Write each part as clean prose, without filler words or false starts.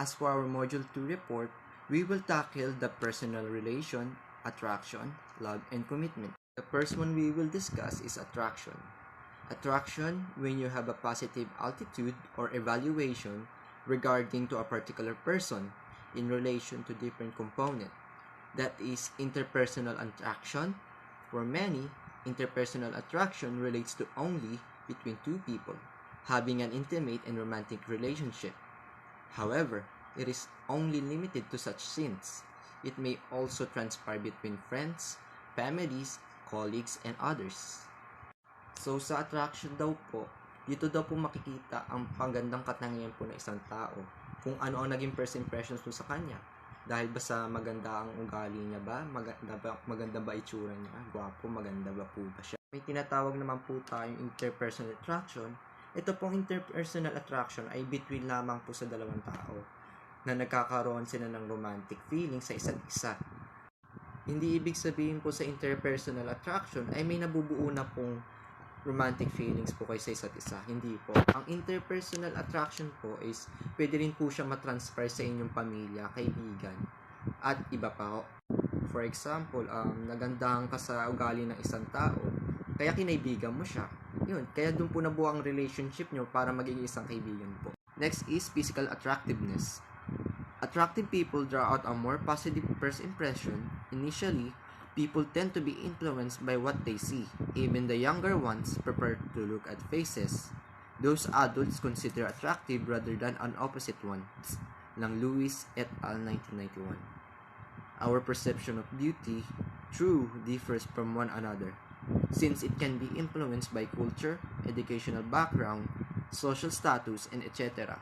As for our Module 2 report, we will tackle the personal relation, attraction, love, and commitment. The first one we will discuss is attraction. Attraction, when you have a positive attitude or evaluation regarding to a particular person in relation to different component. That is interpersonal attraction. For many, interpersonal attraction relates to only between two people having an intimate and romantic relationship. However, it is only limited to such scenes. It may also transpire between friends, families, colleagues, and others. So, sa attraction daw po, dito daw po makikita ang pagandang katangian po ng isang tao. Kung ano ang naging first impressions po sa kanya. Dahil ba sa maganda ang ugali niya ba? Maganda ba itsura niya? Gwapo, maganda ba po ba siya? May tinatawag naman po tayong interpersonal attraction. Ito pong interpersonal attraction ay between lamang po sa dalawang tao na nagkakaroon sila ng romantic feeling sa isa't isa. Hindi ibig sabihin po sa interpersonal attraction ay may nabubuo na pong romantic feelings po kayo sa isa't isa. Hindi po. Ang interpersonal attraction po is pwede rin po siya matransfer sa inyong pamilya, kaibigan, at iba pa. For example, nagandahan ka sa ugali ng isang tao, kaya kinaibigan mo siya. Yun, kaya doon po nabuo ang relationship nyo para magiging isang kaibigan po. Next is physical attractiveness. Attractive people draw out a more positive first impression. Initially, people tend to be influenced by what they see. Even the younger ones prefer to look at faces those adults consider attractive rather than an opposite ones. Lang Lewis et al. 1991. Our perception of beauty, true, differs from one another, since it can be influenced by culture, educational background, social status, and etc.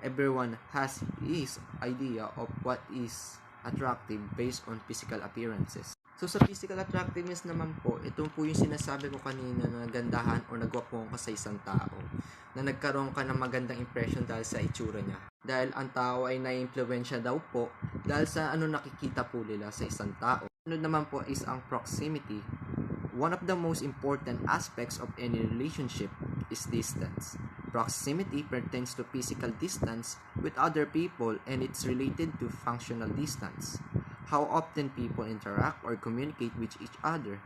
Everyone has his idea of what is attractive based on physical appearances. So, sa physical attractiveness naman po, ito po yung sinasabi ko kanina na nagandahan o nagwapong ka sa isang tao, na nagkaroon ka ng magandang impression dahil sa itsura niya. Dahil ang tao ay na-influensya daw po dahil sa ano nakikita po nila sa isang tao. Ano naman po is ang proximity. One of the most important aspects of any relationship is distance. Proximity pertains to physical distance with other people and it's related to functional distance. How often people interact or communicate with each other.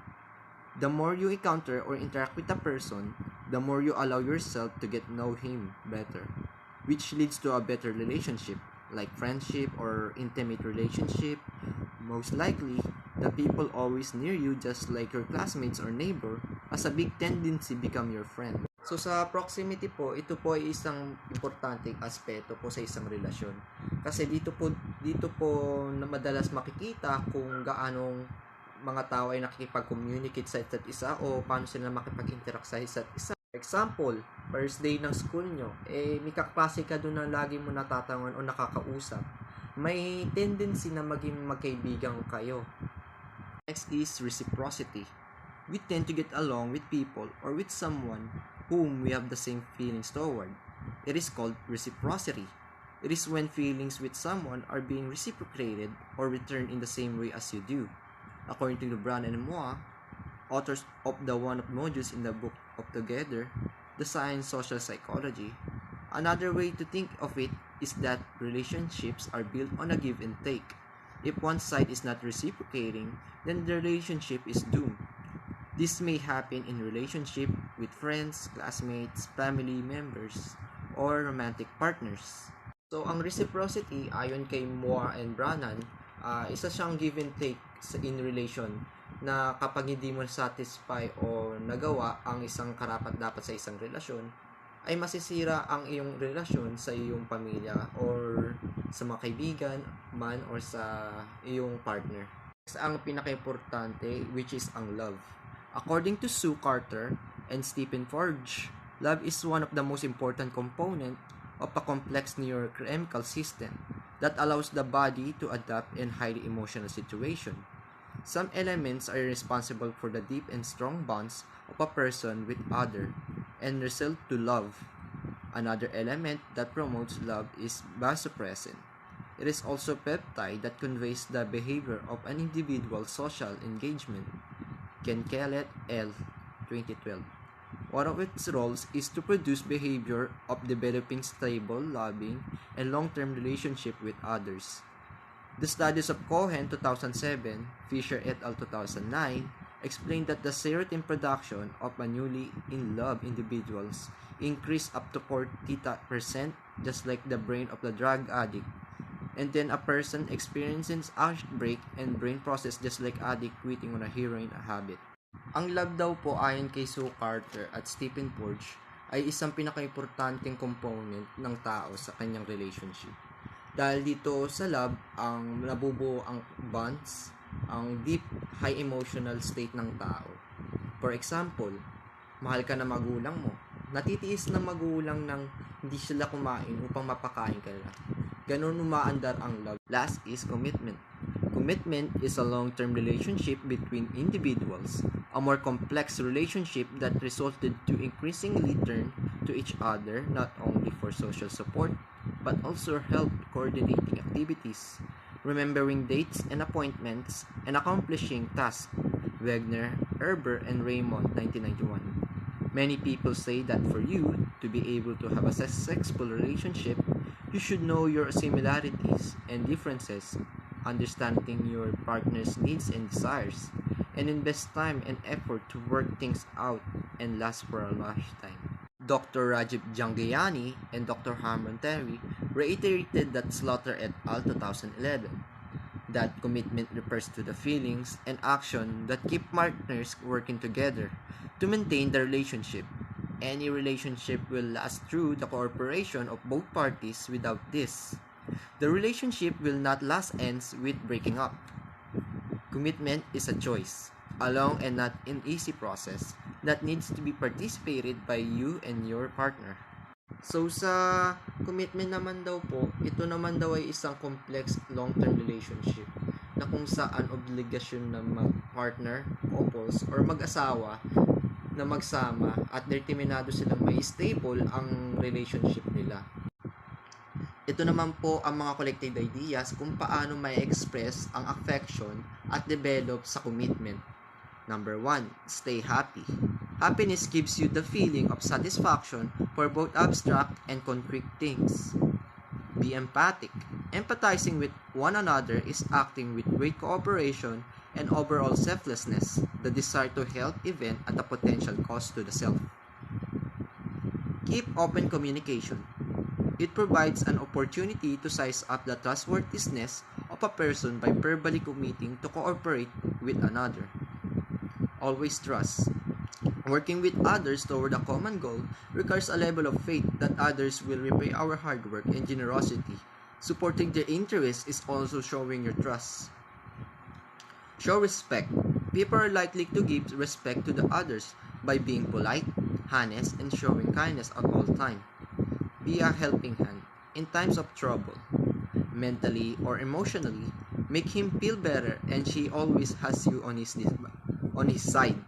The more you encounter or interact with a person, the more you allow yourself to get to know him better, which leads to a better relationship, like friendship or intimate relationship. Most likely, the people always near you, just like your classmates or neighbor, has a big tendency become your friend. So sa proximity po, ito po ay isang importanteng aspeto po sa isang relasyon. Kasi dito po na madalas makikita kung gaanong mga tao ay nakikipag-communicate sa isa't isa o paano sila makipag-interact sa isa't isa. For example, first day ng school nyo, may kaklase ka doon na lagi mo natatangon o nakakausap. May tendency na maging magkaibigan kayo. Next is reciprocity. We tend to get along with people or with someone whom we have the same feelings toward. It is called reciprocity. It is when feelings with someone are being reciprocated or returned in the same way as you do. According to Lebrun and Moa, authors of the one of modules in the book of Together, The Science Social Psychology, another way to think of it is that relationships are built on a give and take. If one side is not reciprocating, then the relationship is doomed. This may happen in relationship with friends, classmates, family members, or romantic partners. So, ang reciprocity, ayon kay Moa and Brannan, isa siyang give and take in relation na kapag hindi mo satisfy o nagawa ang isang karapat-dapat sa isang relasyon, ay masisira ang iyong relasyon sa iyong pamilya or sa mga kaibigan man or sa iyong partner. Ang pinaka-importante, which is ang love. According to Sue Carter and Stephen Forge, love is one of the most important components of a complex neurochemical system that allows the body to adapt in highly emotional situations. Some elements are responsible for the deep and strong bonds of a person with other and result to love. Another element that promotes love is vasopressin. It is also peptide that conveys the behavior of an individual's social engagement. Ken Kellett, L. 2012. One of its roles is to produce behavior of developing stable, loving, and long-term relationship with others. The studies of Cohen 2007, Fisher et al. 2009 explained that the serotonin production of a newly in love individuals increased up to 40% just like the brain of the drug addict. And then a person experiences outbreak and brain process just like addict quitting on a heroin habit. Ang love daw po ayon kay Sue Carter at Stephen Porges ay isang pinaka-importanteng component ng tao sa kanyang relationship. Dahil dito sa love, ang nabubuo ang bonds, ang deep, high emotional state ng tao. For example, mahal ka na magulang mo. Natitiis na magulang ng hindi sila kumain upang mapakain ka nila. Ganun umaandar ang love. Last is commitment. Commitment is a long-term relationship between individuals, a more complex relationship that resulted to increasingly turn to each other not only for social support, but also help coordinating activities, remembering dates and appointments, and accomplishing tasks. Wegner, Erber, and Raymond, 1991. Many people say that for you to be able to have a successful relationship, you should know your similarities and differences, understanding your partner's needs and desires, and invest time and effort to work things out and last for a lifetime. Dr. Rajiv Jangayani and Dr. Harmon Terry reiterated that Slaughter et al. 2011 that commitment refers to the feelings and action that keep partners working together to maintain the relationship. Any relationship will last through the cooperation of both parties. Without this, the relationship will not last ends with breaking up. Commitment is a choice, a long and not an easy process that needs to be participated by you and your partner. So sa commitment naman daw po, ito naman daw ay isang complex long-term relationship na kung saan obligasyon ng mag-partner, couples, or mag-asawa na magsama at determinado silang may stable ang relationship nila. Ito naman po ang mga collected ideas kung paano may express ang affection at develop sa commitment. Number 1, stay happy. Happiness gives you the feeling of satisfaction for both abstract and concrete things. Be empathic. Empathizing with one another is acting with great cooperation and overall selflessness, the desire to help even at a potential cost to the self. Keep open communication. It provides an opportunity to size up the trustworthiness of a person by verbally committing to cooperate with another. Always trust. Working with others toward a common goal requires a level of faith that others will repay our hard work and generosity. Supporting their interests is also showing your trust. Show respect. People are likely to give respect to the others by being polite, honest, and showing kindness at all times. Be a helping hand in times of trouble. Mentally or emotionally, make him feel better and she always has you on his side.